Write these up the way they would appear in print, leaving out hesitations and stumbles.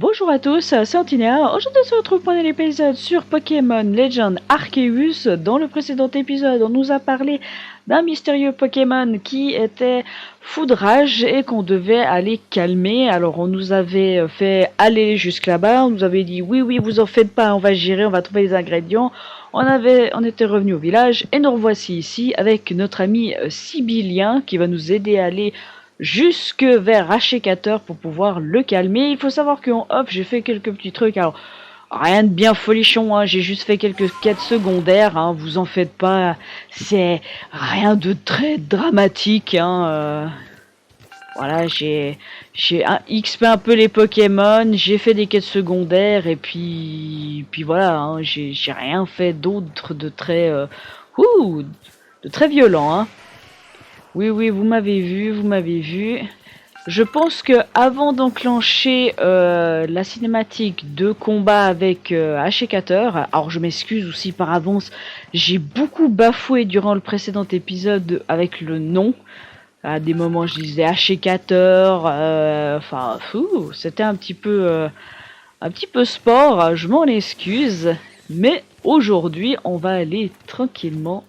Bonjour à tous, c'est Antinéa. Aujourd'hui on se retrouve pour un épisode sur Pokémon Legend Arceus. Dans le précédent épisode, on nous a parlé d'un mystérieux Pokémon qui était Foudrage et qu'on devait aller calmer. Alors on nous avait fait aller jusque là-bas, on nous avait dit oui vous en faites pas, on va gérer, on va trouver les ingrédients. On était revenu au village et nous revoici ici avec notre ami Sibylien qui va nous aider à aller jusque vers Hachicator pour pouvoir le calmer. Il faut savoir qu'en off, j'ai fait quelques petits trucs. Alors, rien de bien folichon, hein. J'ai juste fait quelques quêtes secondaires, hein. Vous en faites pas, c'est rien de très dramatique, hein. Voilà, j'ai XP un peu les Pokémon, j'ai fait des quêtes secondaires et puis voilà, hein. J'ai rien fait d'autre de très de très violent, hein. Oui, vous m'avez vu. Je pense que avant d'enclencher la cinématique de combat avec Hachicator, alors je m'excuse aussi par avance, j'ai beaucoup bafoué durant le précédent épisode avec le nom. À des moments, je disais Hachicator, enfin, c'était un petit peu sport. Je m'en excuse, mais aujourd'hui, on va aller tranquillement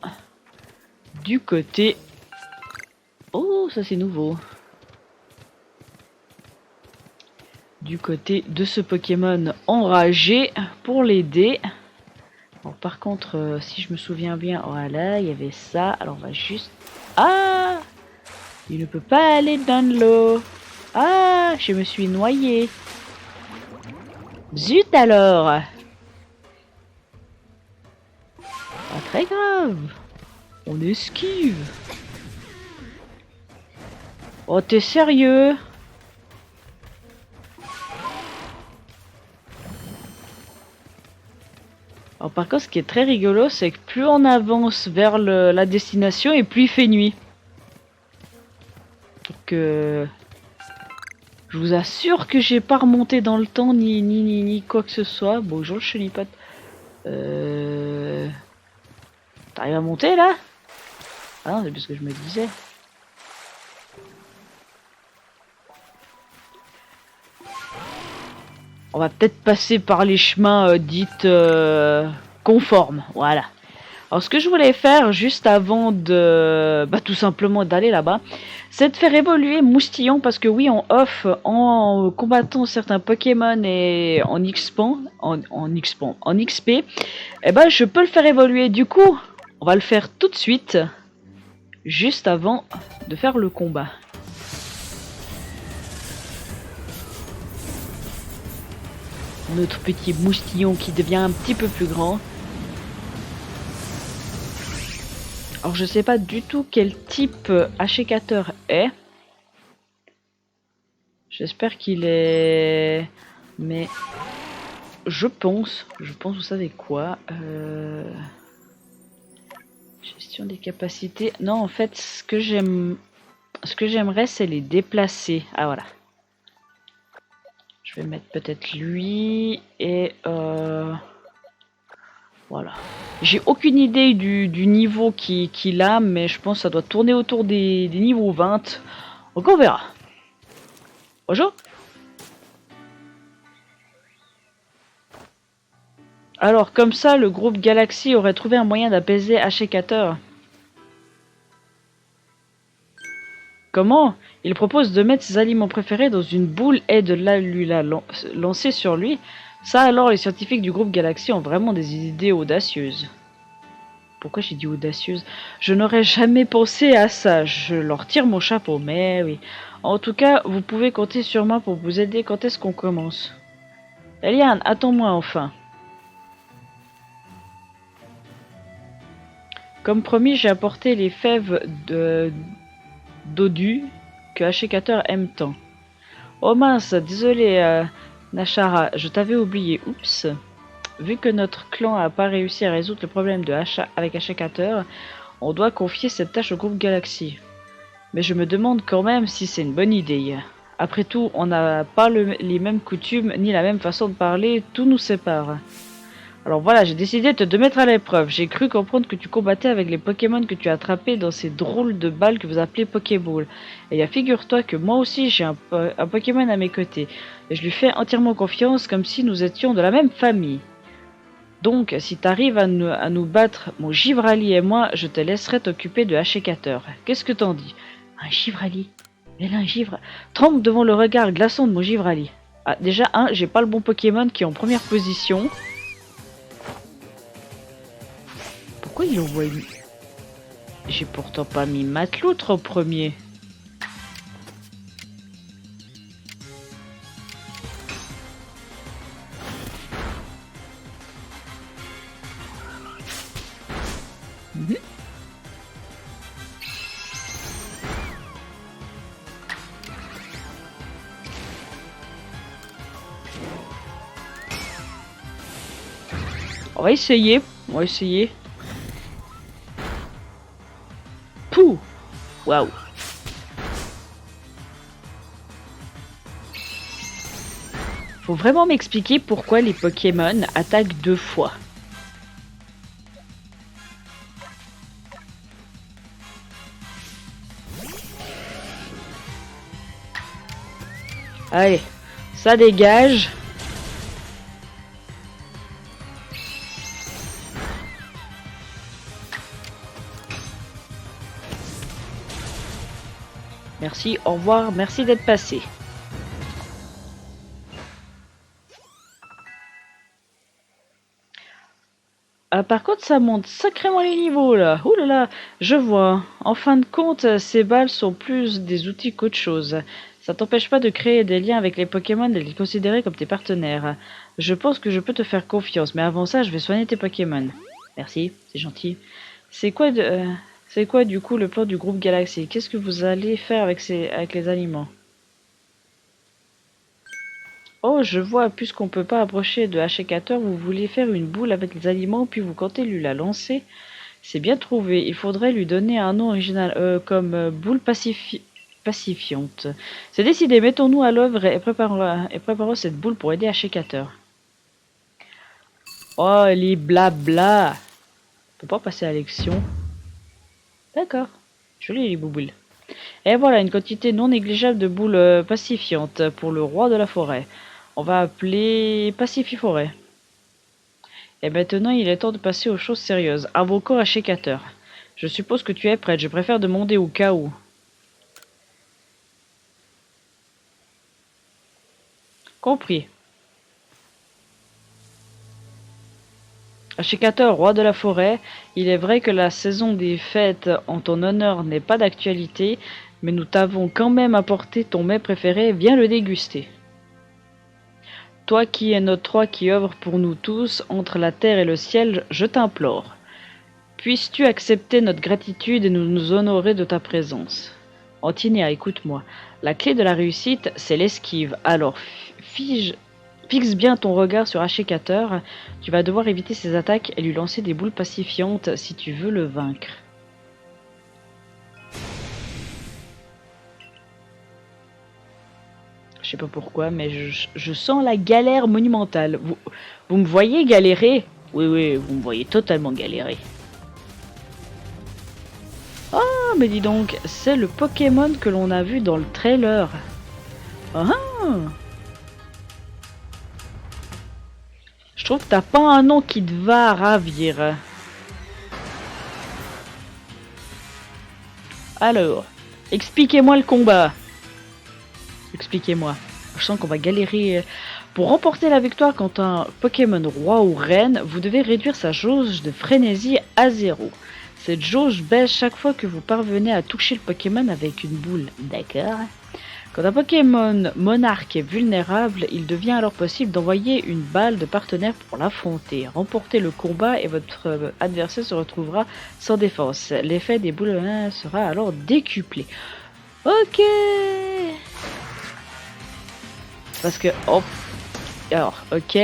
du côté. Oh, ça c'est nouveau. Du côté de ce Pokémon enragé pour l'aider. Bon, par contre, si je me souviens bien, voilà, il y avait ça. Alors on va juste... Ah! Il ne peut pas aller dans l'eau. Ah! Je me suis noyé. Zut alors! Pas très grave. On esquive. Oh, t'es sérieux? Alors, par contre, ce qui est très rigolo, c'est que plus on avance vers la destination et plus il fait nuit. Donc, je vous assure que j'ai pas remonté dans le temps ni quoi que ce soit. Bonjour le chenipote. T'arrives à monter là? Ah non, c'est parce que je me disais. On va peut-être passer par les chemins dites conformes, voilà. Alors ce que je voulais faire juste avant de... tout simplement d'aller là-bas, c'est de faire évoluer Moustillon, parce que oui, en off, en combattant certains Pokémon et en XP, eh ben je peux le faire évoluer. Du coup, on va le faire tout de suite, juste avant de faire le combat. Notre petit Moustillon qui devient un petit peu plus grand. Alors je sais pas du tout quel type Hachicator est. J'espère qu'il est... Mais je pense, vous savez quoi, gestion des capacités. Non, en fait, ce que j'aimerais, c'est les déplacer. Ah voilà. Je vais mettre peut-être lui et voilà. J'ai aucune idée du niveau qu'il a, mais je pense que ça doit tourner autour des niveaux 20. Donc on verra. Bonjour. Alors comme ça, le groupe Galaxy aurait trouvé un moyen d'apaiser Hachicator. Comment? Il propose de mettre ses aliments préférés dans une boule et de lui la lancer sur lui. Ça alors, les scientifiques du groupe Galaxy ont vraiment des idées audacieuses. Pourquoi j'ai dit audacieuse? Je n'aurais jamais pensé à ça. Je leur tire mon chapeau, mais oui. En tout cas, vous pouvez compter sur moi pour vous aider. Quand est-ce qu'on commence? Eliane, attends-moi enfin. Comme promis, j'ai apporté les fèves d'Odu que Hachicator aime tant. Oh mince, désolé Nashara, je t'avais oublié, oups. Vu que notre clan n'a pas réussi à résoudre le problème avec Hachicator, on doit confier cette tâche au groupe Galaxy. Mais je me demande quand même si c'est une bonne idée. Après tout, on n'a pas les mêmes coutumes ni la même façon de parler, tout nous sépare. Alors voilà, j'ai décidé de te mettre à l'épreuve. J'ai cru comprendre que tu combattais avec les Pokémon que tu as attrapés dans ces drôles de balles que vous appelez Pokéball. Et figure-toi que moi aussi j'ai un Pokémon à mes côtés. Et je lui fais entièrement confiance comme si nous étions de la même famille. Donc, si t'arrives à nous battre, mon Givrali et moi, je te laisserai t'occuper de Hachicateur. Qu'est-ce que t'en dis? Un Givrali? Elle a un givre. Tremble devant le regard glaçant de mon Givrali. Ah, déjà, j'ai pas le bon Pokémon qui est en première position. Pourquoi il envoie une... J'ai pourtant pas mis Matloutre en premier. Mhm. On va essayer. On va essayer. Pouh! Waouh! Faut vraiment m'expliquer pourquoi les Pokémon attaquent 2 fois. Allez, ça dégage. Merci, au revoir, merci d'être passé. Par contre, ça monte sacrément les niveaux là. Ouh là là, je vois. En fin de compte, ces balles sont plus des outils qu'autre chose. Ça t'empêche pas de créer des liens avec les Pokémon et de les considérer comme tes partenaires. Je pense que je peux te faire confiance, mais avant ça, je vais soigner tes Pokémon. Merci, c'est gentil. C'est quoi du coup le plan du groupe Galaxy? Qu'est-ce que vous allez faire avec les aliments? Oh, je vois, puisqu'on peut pas approcher de Hachicateur, vous voulez faire une boule avec les aliments, puis vous comptez lui la lancer. C'est bien trouvé. Il faudrait lui donner un nom original, comme boule pacifiante. C'est décidé, mettons-nous à l'œuvre et préparons cette boule pour aider Hachicateur. Oh, les blabla. On peut pas passer à l'action. D'accord. Joli les bouboules. Et voilà, une quantité non négligeable de boules pacifiantes pour le roi de la forêt. On va appeler Pacififorêt. Et maintenant, il est temps de passer aux choses sérieuses. Invoquons Hachicateur. Je suppose que tu es prête. Je préfère demander au cas où. Compris. Hachicateur, roi de la forêt, il est vrai que la saison des fêtes en ton honneur n'est pas d'actualité, mais nous t'avons quand même apporté ton mets préféré. Viens le déguster. Toi qui es notre roi qui œuvre pour nous tous, entre la terre et le ciel, je t'implore. Puisses-tu accepter notre gratitude et nous honorer de ta présence? Antinéa, écoute-moi. La clé de la réussite, c'est l'esquive. Alors, fixe bien ton regard sur Hachicateur. Tu vas devoir éviter ses attaques et lui lancer des boules pacifiantes si tu veux le vaincre. Je sais pas pourquoi, mais je sens la galère monumentale. Vous me voyez galérer? Oui, oui, vous me voyez totalement galérer. Oh, mais dis donc, c'est le Pokémon que l'on a vu dans le trailer. Ah, je trouve que t'as pas un nom qui te va ravir. Alors, expliquez-moi le combat. Expliquez-moi. Je sens qu'on va galérer. Pour remporter la victoire contre un Pokémon roi ou reine, vous devez réduire sa jauge de frénésie à 0. Cette jauge baisse chaque fois que vous parvenez à toucher le Pokémon avec une boule. D'accord. Quand un Pokémon monarque est vulnérable, il devient alors possible d'envoyer une balle de partenaire pour l'affronter. Remportez le combat et votre adversaire se retrouvera sans défense. L'effet des boules sera alors décuplé. Ok. Parce que... Oh. Alors, ok.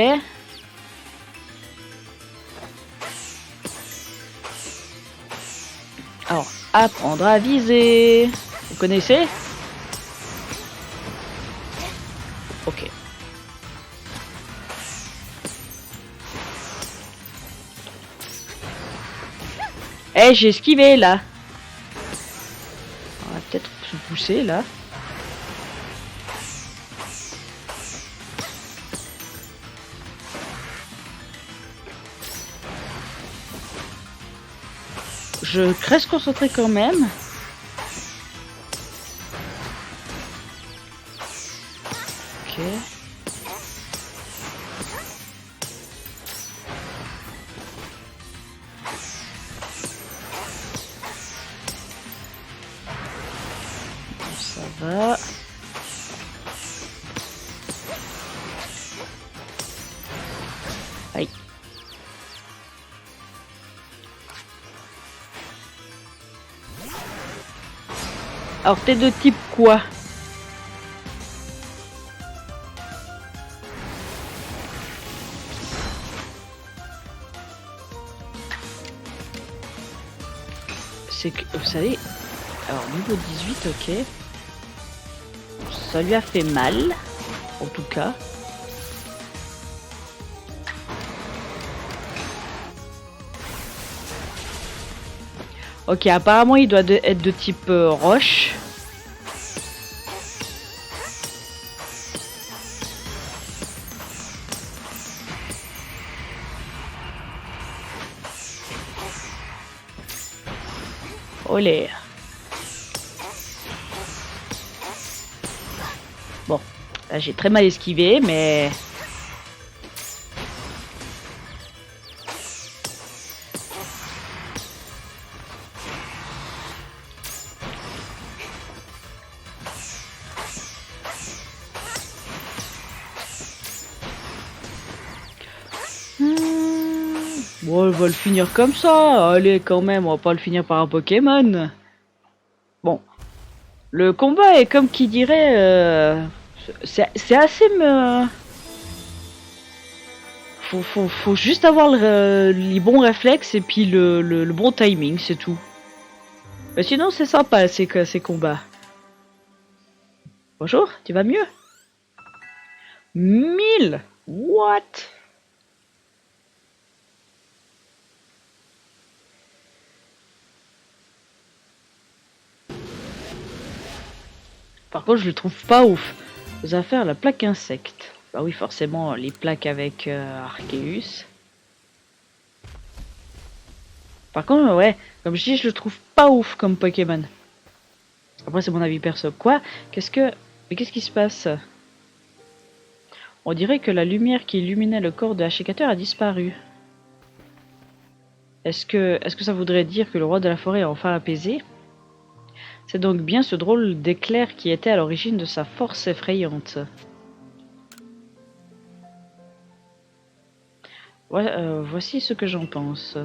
Alors, apprendre à viser. Vous connaissez? Ok. Eh, j'ai esquivé là. On va peut-être se pousser là. Je reste concentré quand même. Ok. Ça va. Aïe. Alors t'es de type quoi? C'est que, vous savez, alors niveau 18, ok. Ça lui a fait mal, en tout cas. Ok, apparemment il doit être de type roche. Olé. Bon, là j'ai très mal esquivé, mais... Bon, on va le finir comme ça. Allez, quand même, on va pas le finir par un Pokémon. Bon, le combat est comme qui dirait... c'est assez... Faut juste avoir les bons réflexes et puis le bon timing, c'est tout. Mais sinon, c'est sympa ces combats. Bonjour, tu vas mieux? 1000? What? Par contre, je le trouve pas ouf. Vous allez faire la plaque insecte. Bah oui, forcément, les plaques avec Arceus. Par contre, ouais, comme je dis, je le trouve pas ouf comme Pokémon. Après, c'est mon avis perso. Quoi? Mais qu'est-ce qui se passe? On dirait que la lumière qui illuminait le corps de Ashikater a disparu. Est-ce que ça voudrait dire que le roi de la forêt est enfin apaisé? C'est donc bien ce drôle d'éclair qui était à l'origine de sa force effrayante. Ouais, voici ce que j'en pense.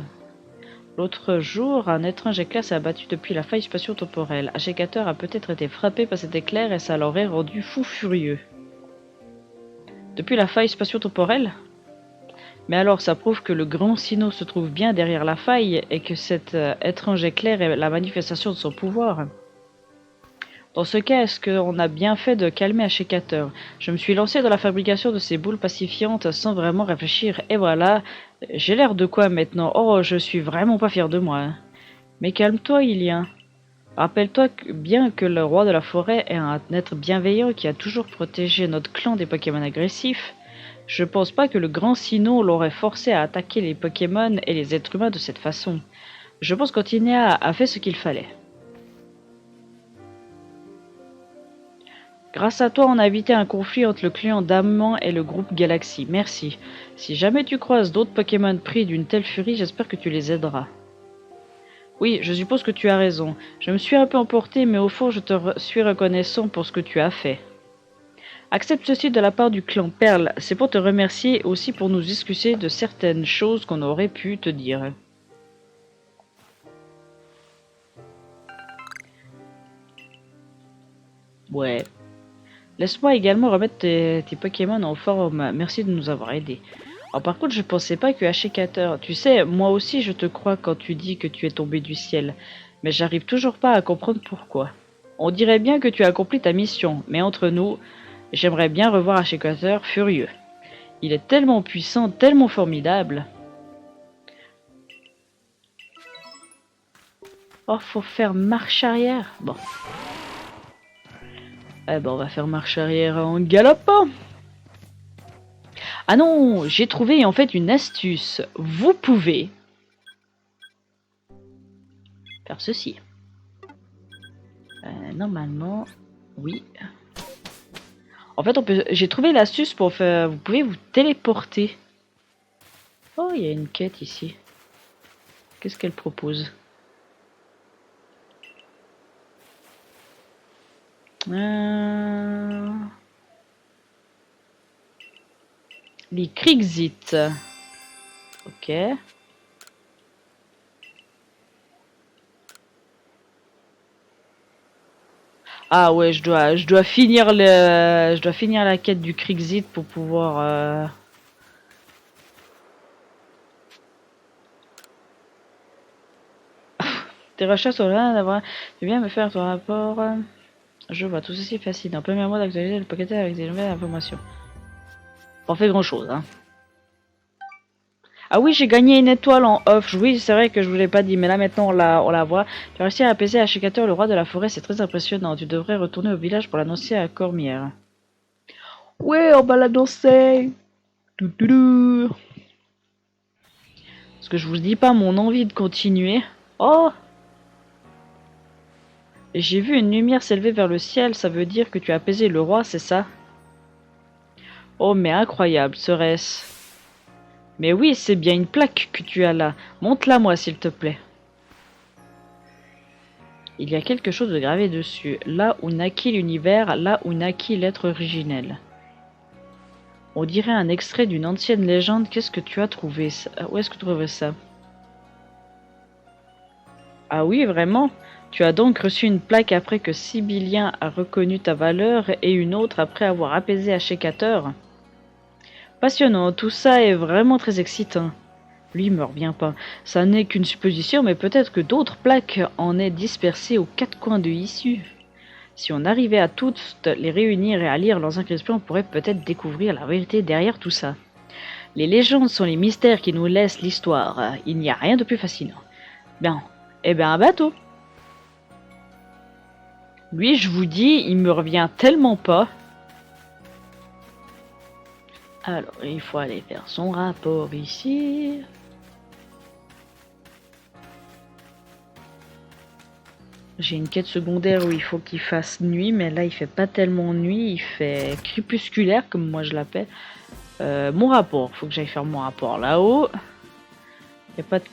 L'autre jour, un étrange éclair s'est abattu depuis la faille spatio-temporelle. Ashikater a peut-être été frappé par cet éclair et ça l'aurait rendu fou furieux. Depuis la faille spatio-temporelle? Mais alors, ça prouve que le grand Sinnoh se trouve bien derrière la faille et que cet étrange éclair est la manifestation de son pouvoir. Dans ce cas, est-ce qu'on a bien fait de calmer Ashikater? Je me suis lancé dans la fabrication de ces boules pacifiantes sans vraiment réfléchir, et voilà, j'ai l'air de quoi maintenant? Oh, je suis vraiment pas fier de moi. Hein. Mais calme-toi, Ilien. Rappelle-toi bien que le roi de la forêt est un être bienveillant qui a toujours protégé notre clan des Pokémon agressifs. Je pense pas que le grand Sinnoh l'aurait forcé à attaquer les Pokémon et les êtres humains de cette façon. Je pense qu'Antinéa a fait ce qu'il fallait. Grâce à toi, on a évité un conflit entre le clan d'Amman et le groupe Galaxy. Merci. Si jamais tu croises d'autres Pokémon pris d'une telle furie, j'espère que tu les aideras. Oui, je suppose que tu as raison. Je me suis un peu emporté, mais au fond, je te suis reconnaissant pour ce que tu as fait. Accepte ceci de la part du clan Perle. C'est pour te remercier et aussi pour nous excuser de certaines choses qu'on aurait pu te dire. Ouais. Laisse-moi également remettre tes Pokémon en forme. Merci de nous avoir aidés. Alors par contre, je pensais pas que Ashikater... Tu sais, moi aussi je te crois quand tu dis que tu es tombé du ciel. Mais j'arrive toujours pas à comprendre pourquoi. On dirait bien que tu as accompli ta mission, mais entre nous, j'aimerais bien revoir Ashikater furieux. Il est tellement puissant, tellement formidable. Oh, faut faire marche arrière. Bon. Eh ben, on va faire marche arrière en galopant. Ah non, j'ai trouvé en fait une astuce. Vous pouvez faire ceci. Normalement, oui. En fait, j'ai trouvé l'astuce pour faire. Vous pouvez vous téléporter. Oh, il y a une quête ici. Qu'est-ce qu'elle propose? Les Krixit. Ok. Ah ouais, je dois finir je dois finir la quête du Krixit pour pouvoir. Tes recherches sont rien d'avoir. Tu viens me faire ton rapport. Je vois, tout ceci est fascinant. Premièrement, d'actualiser le Pocket avec des nouvelles informations. Pas fait grand chose, hein. Ah oui, j'ai gagné une étoile en off. Oui, c'est vrai que je vous l'ai pas dit, mais là maintenant on la voit. Tu as réussi à apaiser Ashikator, le roi de la forêt, c'est très impressionnant. Tu devrais retourner au village pour l'annoncer à Cormière. Ouais, on va l'annoncer. Parce que je vous dis pas mon envie de continuer. Oh, j'ai vu une lumière s'élever vers le ciel, ça veut dire que tu as apaisé le roi, c'est ça? Oh, mais incroyable, serait-ce? Mais oui, c'est bien une plaque que tu as là. Montre-la moi, s'il te plaît. Il y a quelque chose de gravé dessus. Là où naquit l'univers, là où naquit l'être originel. On dirait un extrait d'une ancienne légende. Qu'est-ce que tu as trouvé ça? Où est-ce que tu trouves ça? Ah oui, vraiment? Tu as donc reçu une plaque après que Sibylien a reconnu ta valeur et une autre après avoir apaisé Ashikator? Passionnant, tout ça est vraiment très excitant. Lui me revient pas. Ça n'est qu'une supposition, mais peut-être que d'autres plaques en aient dispersées aux quatre coins de l'issue. Si on arrivait à toutes les réunir et à lire leurs inscriptions, on pourrait peut-être découvrir la vérité derrière tout ça. Les légendes sont les mystères qui nous laissent l'histoire. Il n'y a rien de plus fascinant. Bien, eh bien un bateau. Lui, je vous dis, il me revient tellement pas. Alors, il faut aller faire son rapport ici. J'ai une quête secondaire où il faut qu'il fasse nuit, mais là il fait pas tellement nuit, il fait crépusculaire comme moi je l'appelle. Mon rapport, faut que j'aille faire mon rapport là-haut. Y a pas de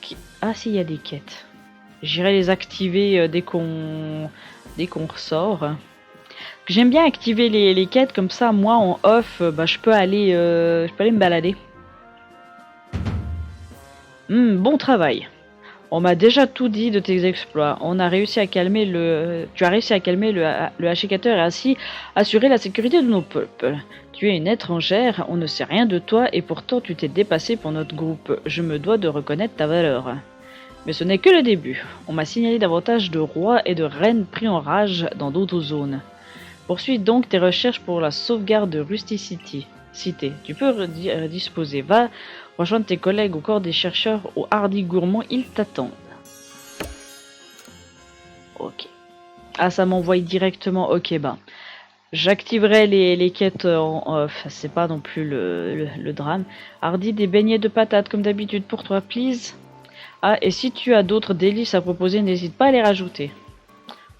ah si, il y a des quêtes. J'irai les activer dès qu'on ressort. J'aime bien activer les quêtes comme ça. Moi en off, bah je peux aller me balader. Bon travail. On m'a déjà tout dit de tes exploits. On a réussi à calmer tu as réussi à calmer le Ashikator et ainsi assurer la sécurité de nos peuples. Tu es une étrangère, on ne sait rien de toi et pourtant tu t'es dépassé pour notre groupe. Je me dois de reconnaître ta valeur. Mais ce n'est que le début. On m'a signalé davantage de rois et de reines pris en rage dans d'autres zones. Poursuis donc tes recherches pour la sauvegarde de Rusticity. Cité. Tu peux disposer. Va rejoindre tes collègues au corps des chercheurs au Hardy Gourmand, ils t'attendent. Ok. Ah, ça m'envoie directement. Ok, bah. J'activerai les quêtes en off. C'est pas non plus le drame. Hardy, des beignets de patates comme d'habitude pour toi, please. Ah, et si tu as d'autres délices à proposer, n'hésite pas à les rajouter.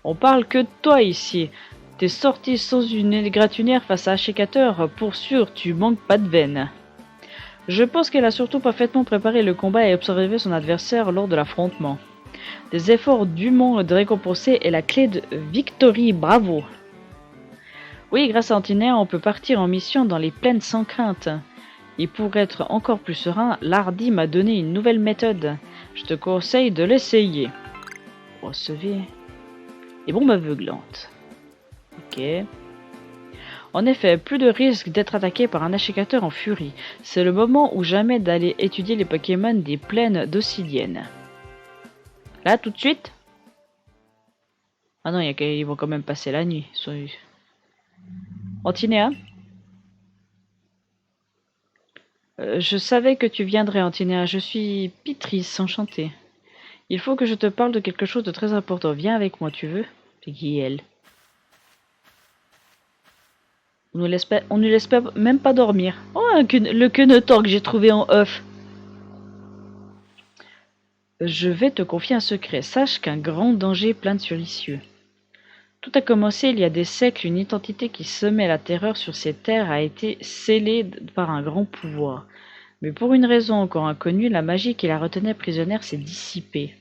On parle que de toi ici. T'es sorti sans une égratignure face à Ashikator. Pour sûr, tu manques pas de veine. Je pense qu'elle a surtout parfaitement préparé le combat et observé son adversaire lors de l'affrontement. Des efforts dûment récompensés est la clé de victory, bravo. Oui, grâce à Antinéa, on peut partir en mission dans les plaines sans crainte. Et pour être encore plus serein, l'Hardy m'a donné une nouvelle méthode. Je te conseille de l'essayer. Recevez les bombes aveuglantes. Ok. En effet, plus de risque d'être attaqué par un Ashikator en furie. C'est le moment ou jamais d'aller étudier les Pokémon des plaines d'Obsidienne. Là, tout de suite? Ah non, ils vont quand même passer la nuit. Antinéa? Je savais que tu viendrais, Antinéa. Je suis Pitris, enchantée. Il faut que je te parle de quelque chose de très important. Viens avec moi, tu veux? C'est qui elle? On ne laisse même pas dormir. Oh, le quenotor que j'ai trouvé en œuf. Je vais te confier un secret. Sache qu'un grand danger plane sur les cieux. Tout a commencé il y a des siècles. Une identité qui semait la terreur sur ces terres a été scellée par un grand pouvoir. Mais pour une raison encore inconnue, la magie qui la retenait prisonnière s'est dissipée.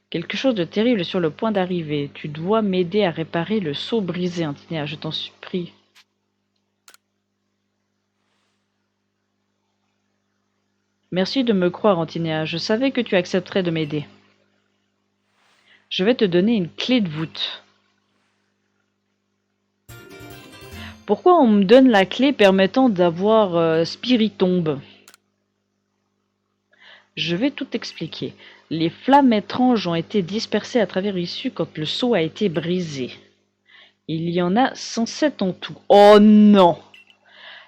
Quelque chose de terrible est sur le point d'arriver. Tu dois m'aider à réparer le sceau brisé, Antinéa, je t'en supplie. Merci de me croire, Antinéa. Je savais que tu accepterais de m'aider. Je vais te donner une clé de voûte. Pourquoi on me donne la clé permettant d'avoir Spiritombe? Je vais tout expliquer. Les flammes étranges ont été dispersées à travers l'issue quand le sceau a été brisé. Il y en a 107 en tout. Oh non!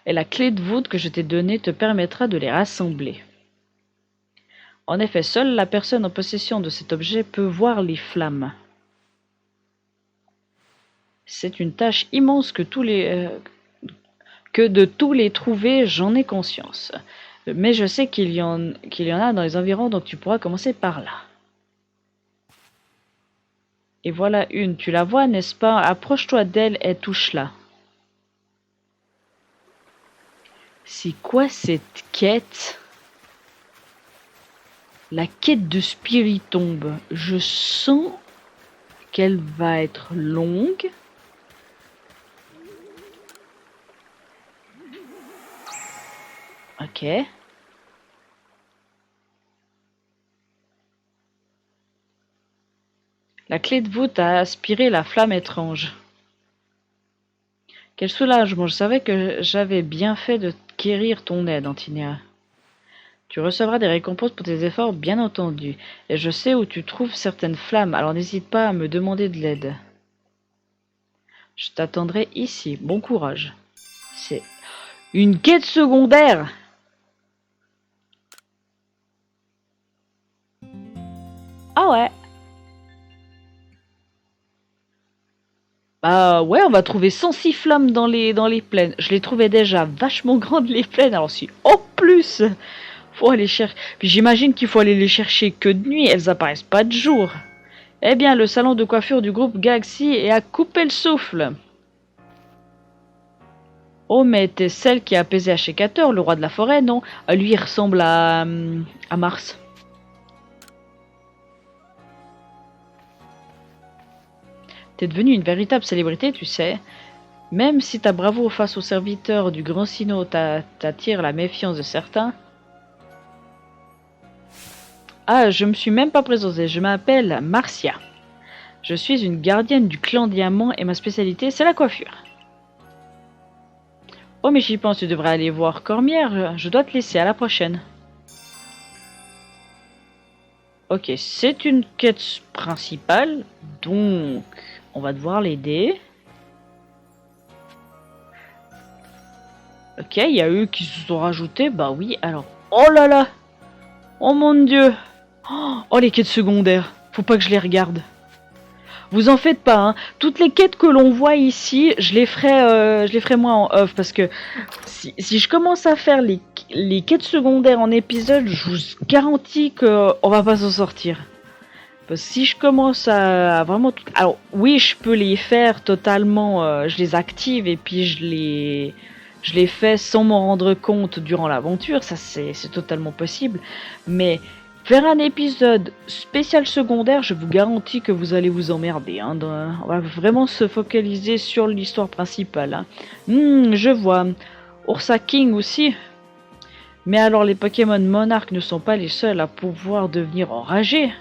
Et la clé de voûte que je t'ai donnée te permettra de les rassembler. En effet, seule la personne en possession de cet objet peut voir les flammes. C'est une tâche immense que de tous les trouver, j'en ai conscience. Mais je sais qu'il y en a dans les environs, donc tu pourras commencer par là. Et voilà une, tu la vois, n'est-ce pas? Approche-toi d'elle et touche-la. C'est quoi cette quête? La quête de Spiritombe. Je sens qu'elle va être longue. Ok. La clé de voûte a aspiré la flamme étrange. Quel soulagement, je savais que j'avais bien fait de quérir ton aide, Antinéa. Tu recevras des récompenses pour tes efforts, bien entendu, et je sais où tu trouves certaines flammes, alors n'hésite pas à me demander de l'aide. Je t'attendrai ici, bon courage. C'est une quête secondaire! Ah ouais! Bah ouais, on va trouver 106 flammes dans les plaines. Je les trouvais déjà vachement grandes les plaines, alors si en plus faut aller chercher. Puis j'imagine qu'il faut aller les chercher que de nuit, elles apparaissent pas de jour. Eh bien, le salon de coiffure du groupe Galaxy est à couper le souffle. Oh, mais t'es celle qui a apaisé Ashikator, le roi de la forêt, non? Lui, il ressemble à Mars. T'es devenue une véritable célébrité, tu sais. Même si ta bravoure face aux serviteurs du Grand Sino t'attire la méfiance de certains. Ah, je me suis même pas présentée, je m'appelle Marcia. Je suis une gardienne du clan Diamant et ma spécialité, c'est la coiffure. Oh, mais j'y pense, tu devrais aller voir Cormière, je dois te laisser, à la prochaine. Ok, c'est une quête principale, donc on va devoir l'aider. Ok, il y a eux qui se sont rajoutés, bah oui, alors... Oh là là! Oh mon dieu! Oh, les quêtes secondaires, faut pas que je les regarde. Vous en faites pas, hein. Toutes les quêtes que l'on voit ici, je les ferai moi en off, parce que si je commence à faire les quêtes secondaires en épisode, je vous garantis qu'on va pas s'en sortir. Parce que si je commence à vraiment... Alors oui, je peux les faire totalement, je les active et puis je les fais sans m'en rendre compte durant l'aventure, ça c'est totalement possible. Mais faire un épisode spécial secondaire, je vous garantis que vous allez vous emmerder. Hein, on va vraiment se focaliser sur l'histoire principale. Hein. Je vois. Ursa King aussi. Mais alors les Pokémon monarques ne sont pas les seuls à pouvoir devenir enragés.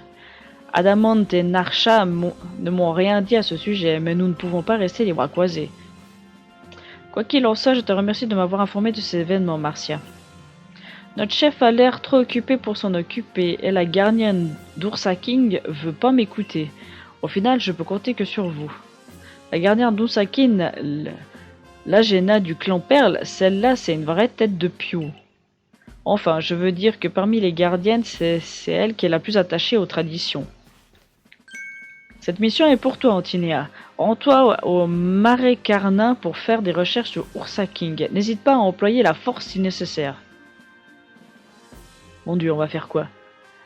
Adamant et Narcha ne m'ont rien dit à ce sujet, mais nous ne pouvons pas rester les bras croisés. Quoi qu'il en soit, je te remercie de m'avoir informé de ces événements, Marcia. Notre chef a l'air trop occupé pour s'en occuper, et la gardienne d'Ursa King veut pas m'écouter. Au final, je peux compter que sur vous. La gardienne d'Ursa King, l'Agena du clan Perle, celle-là, c'est une vraie tête de piou. Enfin, je veux dire que parmi les gardiennes, c'est elle qui est la plus attachée aux traditions. Cette mission est pour toi, Antinéa. Rends-toi au Marais Carnin pour faire des recherches sur Ursa King. N'hésite pas à employer la force si nécessaire. Mon Dieu, on va faire quoi?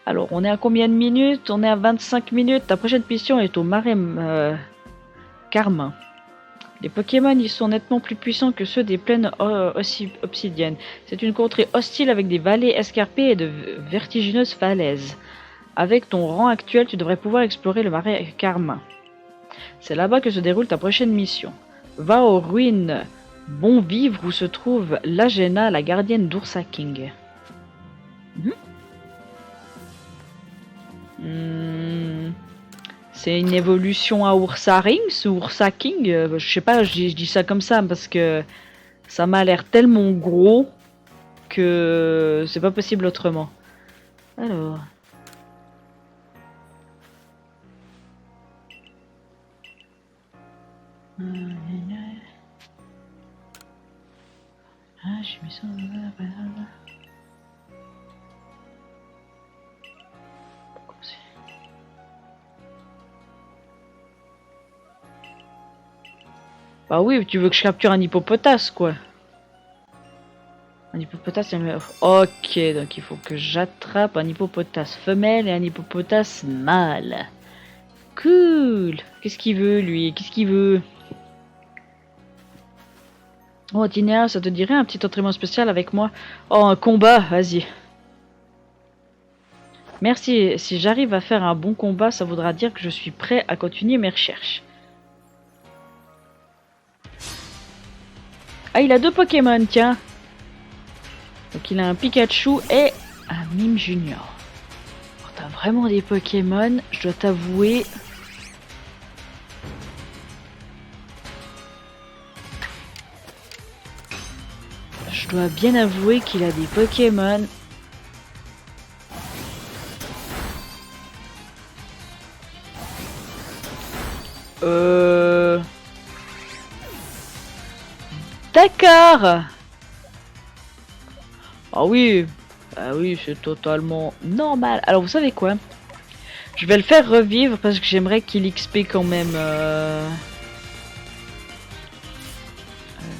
Alors, on est à combien de minutes? On est à 25 minutes. Ta prochaine mission est au Marais Carmin. Les Pokémon y sont nettement plus puissants que ceux des plaines obsidiennes. C'est une contrée hostile avec des vallées escarpées et de vertigineuses falaises. Avec ton rang actuel, tu devrais pouvoir explorer le Marais Carmin. C'est là-bas que se déroule ta prochaine mission. Va aux ruines Bon Vivre où se trouve Lagena, la gardienne d'Ursa King. C'est une évolution à Ursa Rings ou Ursa King. Je sais pas, je dis ça comme ça parce que ça m'a l'air tellement gros que c'est pas possible autrement. Alors. Ah, j'ai mis ça. Bah oui, tu veux que je capture un hippopotame, quoi. Un hippopotame, c'est mieux. Ok, donc il faut que j'attrape un hippopotame femelle et un hippopotame mâle. Cool. Qu'est-ce qu'il veut, lui? Qu'est-ce qu'il veut? Oh, Tinéa, ça te dirait un petit entraînement spécial avec moi? Oh, un combat, vas-y. Merci, si j'arrive à faire un bon combat, ça voudra dire que je suis prêt à continuer mes recherches. Ah, il a 2 Pokémon, tiens. Donc il a un Pikachu et un Mime Junior. Oh, t'as vraiment des Pokémon, je dois t'avouer. Je dois bien avouer qu'il a des Pokémon. D'accord. Ah oui. Ah oui, c'est totalement normal. Alors vous savez quoi? Je vais le faire revivre parce que j'aimerais qu'il XP quand même.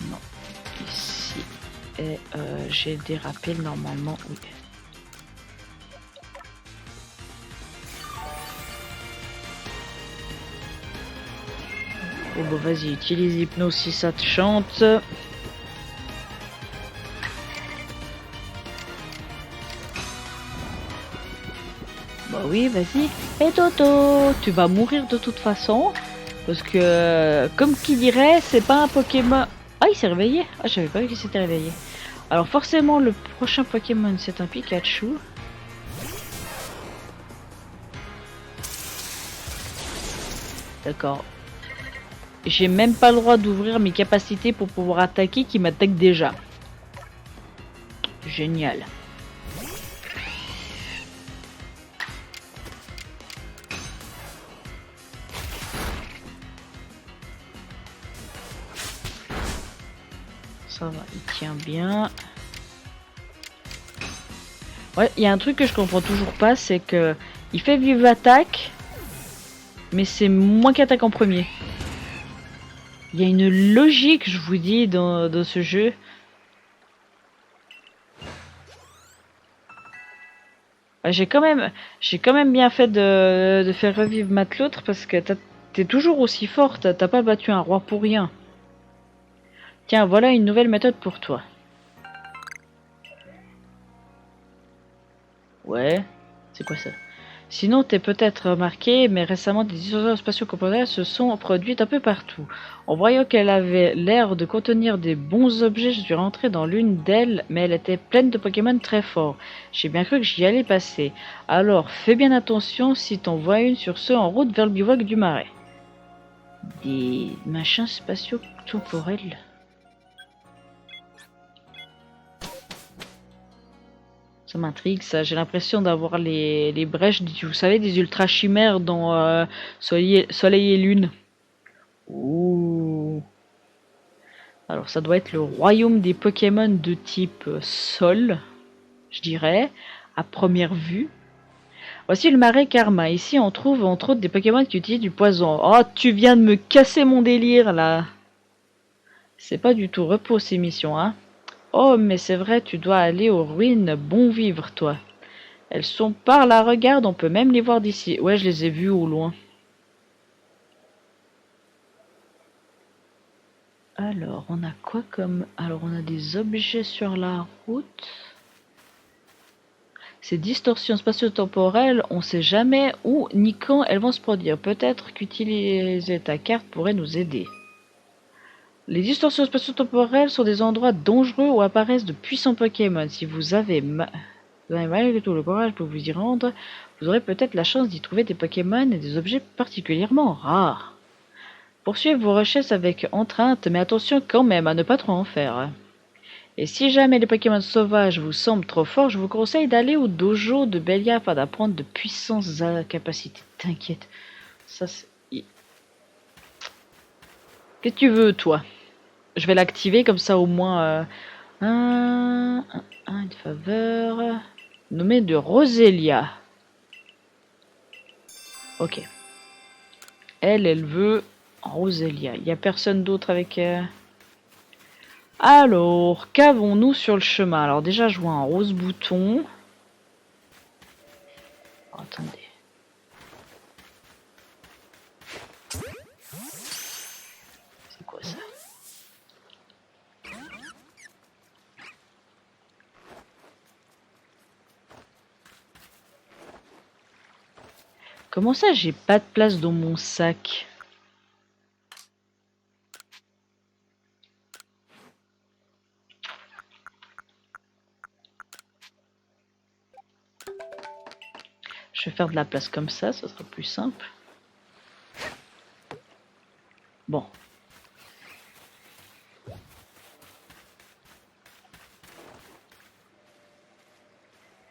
Non. Ici. Et j'ai des rappels normalement. Oui. Oh bah vas-y, utilise Hypnose si ça te chante. Bah oui, vas-y. Et Toto, tu vas mourir de toute façon. Parce que, comme qui dirait, c'est pas un Pokémon... Ah, il s'est réveillé. Ah, je savais pas qu'il s'était réveillé. Alors forcément, le prochain Pokémon, c'est un Pikachu. D'accord. J'ai même pas le droit d'ouvrir mes capacités pour pouvoir attaquer qui m'attaque déjà. Génial. Ça va, il tient bien. Ouais, il y a un truc que je comprends toujours pas, c'est que il fait vive attaque, mais c'est moi qui attaque en premier. Il y a une logique, je vous dis, dans ce jeu. J'ai quand même bien fait de faire revivre Matt l'autre parce que t'es toujours aussi forte, t'as pas battu un roi pour rien. Tiens, voilà une nouvelle méthode pour toi. Ouais, c'est quoi ça? Sinon, t'es peut-être remarqué, mais récemment des dinosaures spatio-temporels se sont produites un peu partout. En voyant qu'elle avait l'air de contenir des bons objets, je suis rentré dans l'une d'elles, mais elle était pleine de Pokémon très forts. J'ai bien cru que j'y allais passer. Alors, fais bien attention si t'en vois une sur ce en route vers le bivouac du Marais. Des machins spatio-temporels. Ça m'intrigue, ça. J'ai l'impression d'avoir les brèches, vous savez, des ultra chimères dans Soleil et Lune. Ouh. Alors, ça doit être le royaume des Pokémon de type Sol. je dirais, à première vue. Voici le marais Karma. Ici, on trouve entre autres des Pokémon qui utilisent du poison. Oh, tu viens de me casser mon délire, là. C'est pas du tout repos, ces missions, hein. Oh, mais c'est vrai, tu dois aller aux ruines Bon Vivre, toi. Elles sont par là, regarde, on peut même les voir d'ici. Ouais, je les ai vues au loin. Alors, on a quoi comme... Alors, on a des objets sur la route. Ces distorsions spatio-temporelles, on sait jamais où ni quand elles vont se produire. Peut-être qu'utiliser ta carte pourrait nous aider. Les distorsions spatio-temporelles sont des endroits dangereux où apparaissent de puissants Pokémon. Si vous avez malgré tout le courage pour vous y rendre, vous aurez peut-être la chance d'y trouver des Pokémon et des objets particulièrement rares. Poursuivez vos recherches avec entrainte, mais attention quand même à ne pas trop en faire. Et si jamais les Pokémon sauvages vous semblent trop forts, je vous conseille d'aller au dojo de Belia afin d'apprendre de puissantes capacités. T'inquiète. Ça c'est... Qu'est-ce que tu veux, toi? Je vais l'activer comme ça au moins... une faveur... Nommé de Roselia. Ok. Elle veut Roselia. Il n'y a personne d'autre avec... Alors, qu'avons-nous sur le chemin? Alors déjà, je vois un rose bouton. Oh, attendez. C'est quoi ça? Comment ça, j'ai pas de place dans mon sac? Je vais faire de la place comme ça sera plus simple. Bon.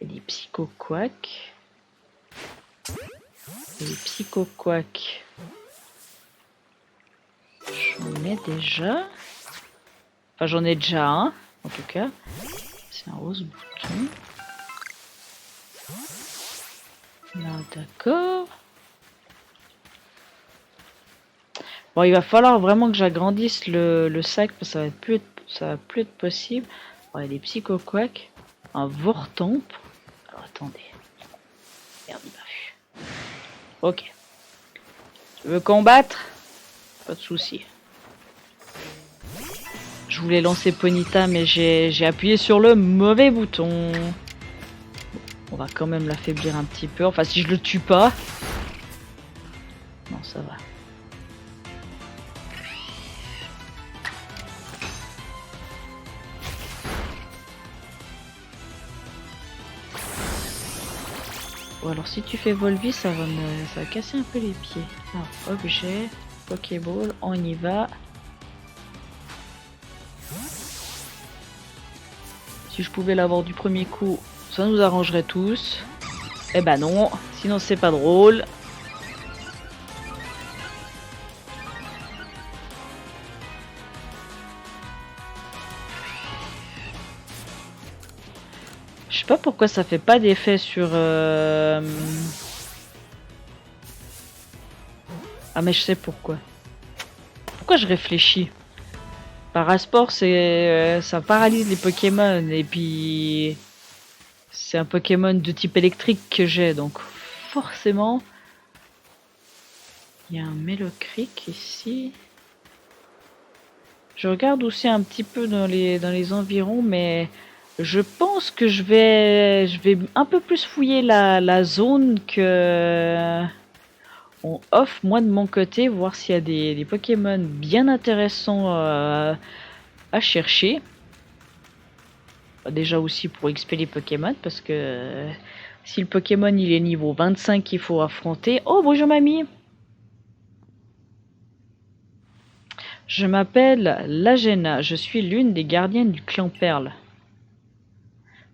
Et des psychoquacks. Et des psychoquacks. J'en ai déjà. Enfin, j'en ai déjà un, en tout cas. C'est un rose bouton. Là, d'accord. Bon, il va falloir vraiment que j'agrandisse le sac parce que ça va plus être possible. Bon, il y a des psychoquacks. Un Vortamp. Alors, attendez. Merde, il m'a vu. Ok. Tu veux combattre? Pas de souci. Je voulais lancer Ponyta, mais j'ai appuyé sur le mauvais bouton. On va quand même l'affaiblir un petit peu. Enfin, si je le tue pas. Non, ça va. Bon, alors si tu fais Volvi, ça va casser un peu les pieds. Alors, objet, Pokéball, on y va. Si je pouvais l'avoir du premier coup, ça nous arrangerait tous. Eh ben non, sinon c'est pas drôle. Je sais pas pourquoi ça fait pas d'effet sur... Ah mais je sais pourquoi. Pourquoi je réfléchis? Parasport, c'est ça paralyse les Pokémon et puis c'est un Pokémon de type électrique que j'ai, donc forcément il y a un Melocrick ici. Je regarde aussi un petit peu dans les environs, mais je pense que je vais un peu plus fouiller la zone que on off moi de mon côté, voir s'il y a des Pokémon bien intéressants à chercher. Déjà aussi pour XP les Pokémon, parce que si le Pokémon il est niveau 25 qu'il faut affronter... Oh bonjour mamie! Je m'appelle Lagena, je suis l'une des gardiennes du clan Perle.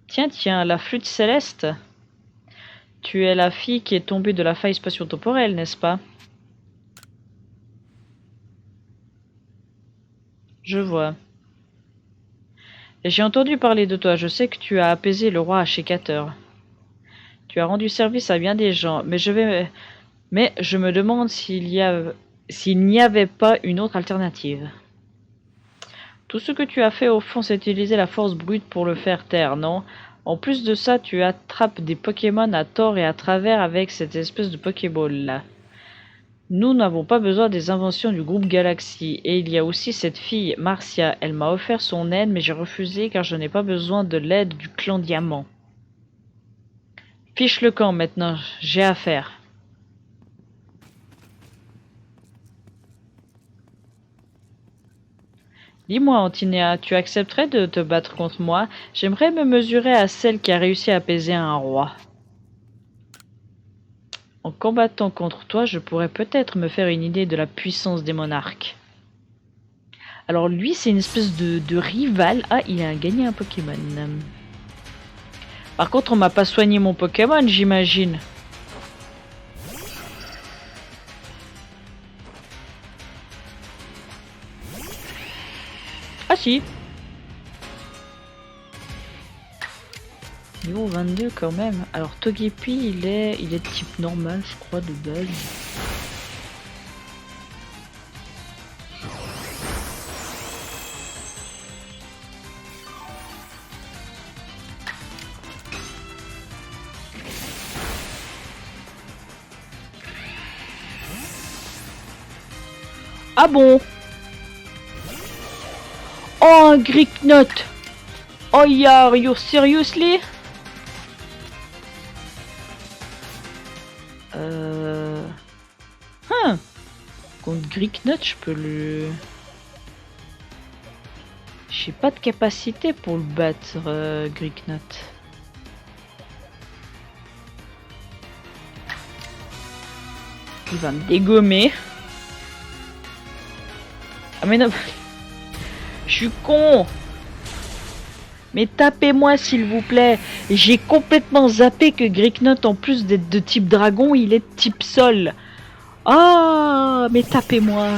Tiens, la flûte céleste. Tu es la fille qui est tombée de la faille spatio-temporelle, n'est-ce pas? Je vois. Et j'ai entendu parler de toi, je sais que tu as apaisé le roi achécateur. Tu as rendu service à bien des gens, mais je me demande s'il n'y avait pas une autre alternative. Tout ce que tu as fait au fond, c'est utiliser la force brute pour le faire taire, non? En plus de ça, tu attrapes des Pokémon à tort et à travers avec cette espèce de Pokéball là. Nous n'avons pas besoin des inventions du groupe Galaxy. Et il y a aussi cette fille, Marcia. Elle m'a offert son aide, mais j'ai refusé car je n'ai pas besoin de l'aide du clan Diamant. Fiche le camp maintenant, j'ai affaire. Dis-moi, Antinéa, tu accepterais de te battre contre moi? J'aimerais me mesurer à celle qui a réussi à apaiser un roi. En combattant contre toi, je pourrais peut-être me faire une idée de la puissance des monarques. Alors lui, c'est une espèce de rival. Ah, il a gagné un Pokémon. Par contre, on m'a pas soigné mon Pokémon, j'imagine. Ah si. Niveau 22 quand même. Alors Togepi, il est de type normal, je crois, de base. Ah bon? Oh, un Greeknut! Oh yeah, are you seriously? Contre Greeknut, je peux le... J'ai pas de capacité pour le battre, Greeknut. Il va me dégommer. Ah mais non... Je suis con! Mais tapez-moi s'il vous plaît. J'ai complètement zappé que Greeknut, en plus d'être de type dragon, il est de type sol. Ah, mais tapez-moi.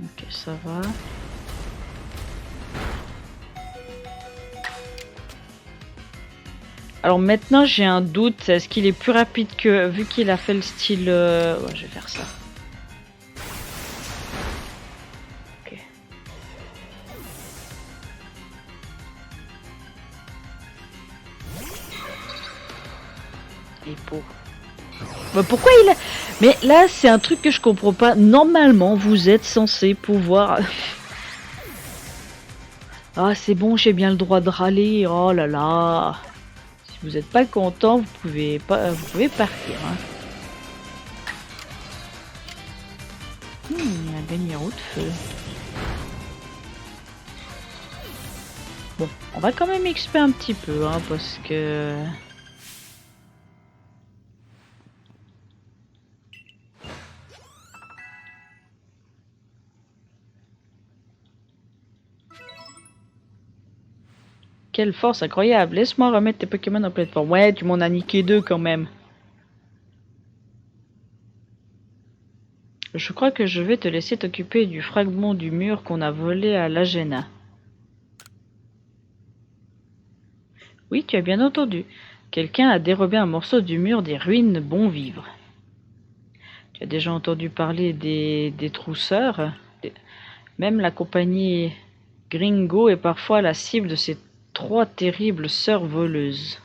Ok, ça va. Alors maintenant j'ai un doute, est-ce qu'il est plus rapide que... Vu qu'il a fait le style... Ouais, je vais faire ça. Ok. Et pour... Bah pourquoi il a... Mais là c'est un truc que je comprends pas. Normalement vous êtes censé pouvoir... Ah c'est bon, j'ai bien le droit de râler, oh là là. Si vous n'êtes pas content, vous pouvez partir. Hein. Il a gagné route feu. Bon, on va quand même XP un petit peu, hein, parce que... Quelle force incroyable. Laisse-moi remettre tes Pokémon en pleine forme. Ouais, tu m'en as niqué deux quand même. Je crois que je vais te laisser t'occuper du fragment du mur qu'on a volé à l'Agena. Oui, tu as bien entendu. Quelqu'un a dérobé un morceau du mur des ruines Bon Vivre. Tu as déjà entendu parler des trousseurs? Même la compagnie Gringo est parfois la cible de ces trois terribles sœurs voleuses.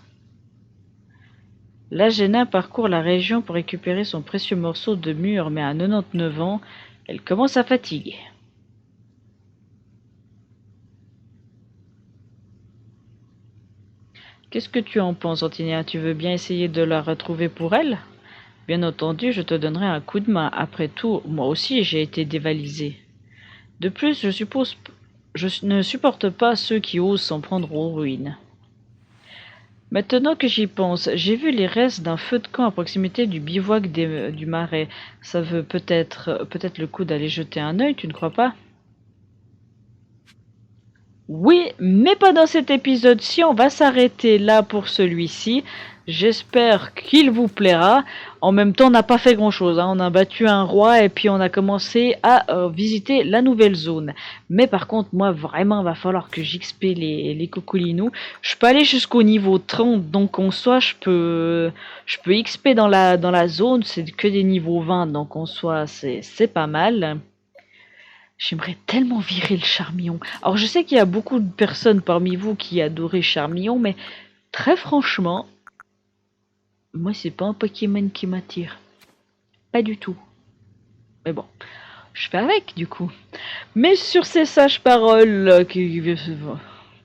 L'Agena parcourt la région pour récupérer son précieux morceau de mur, mais à 99 ans, elle commence à fatiguer. Qu'est-ce que tu en penses, Antinéa? Tu veux bien essayer de la retrouver pour elle? Bien entendu, je te donnerai un coup de main. Après tout, moi aussi j'ai été dévalisé. De plus, je ne supporte pas ceux qui osent s'en prendre aux ruines. Maintenant que j'y pense, j'ai vu les restes d'un feu de camp à proximité du bivouac du marais. Ça veut peut-être le coup d'aller jeter un œil, tu ne crois pas? Oui, mais pas dans cet épisode-ci, on va s'arrêter là pour celui-ci. J'espère qu'il vous plaira. En même temps, on n'a pas fait grand-chose, hein. On a battu un roi et puis on a commencé à visiter la nouvelle zone. Mais par contre, moi, vraiment, il va falloir que j'XP les cocolinous. Je peux aller jusqu'au niveau 30, donc en soi, je peux XP dans la zone. C'est que des niveaux 20, donc en soi, c'est pas mal. J'aimerais tellement virer le Charmillon. Alors je sais qu'il y a beaucoup de personnes parmi vous qui adoraient Charmillon, mais très franchement, moi c'est pas un Pokémon qui m'attire. Pas du tout. Mais bon, je fais avec du coup. Mais sur ces sages paroles,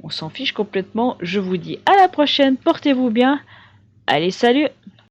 on s'en fiche complètement, je vous dis à la prochaine, portez-vous bien. Allez, salut!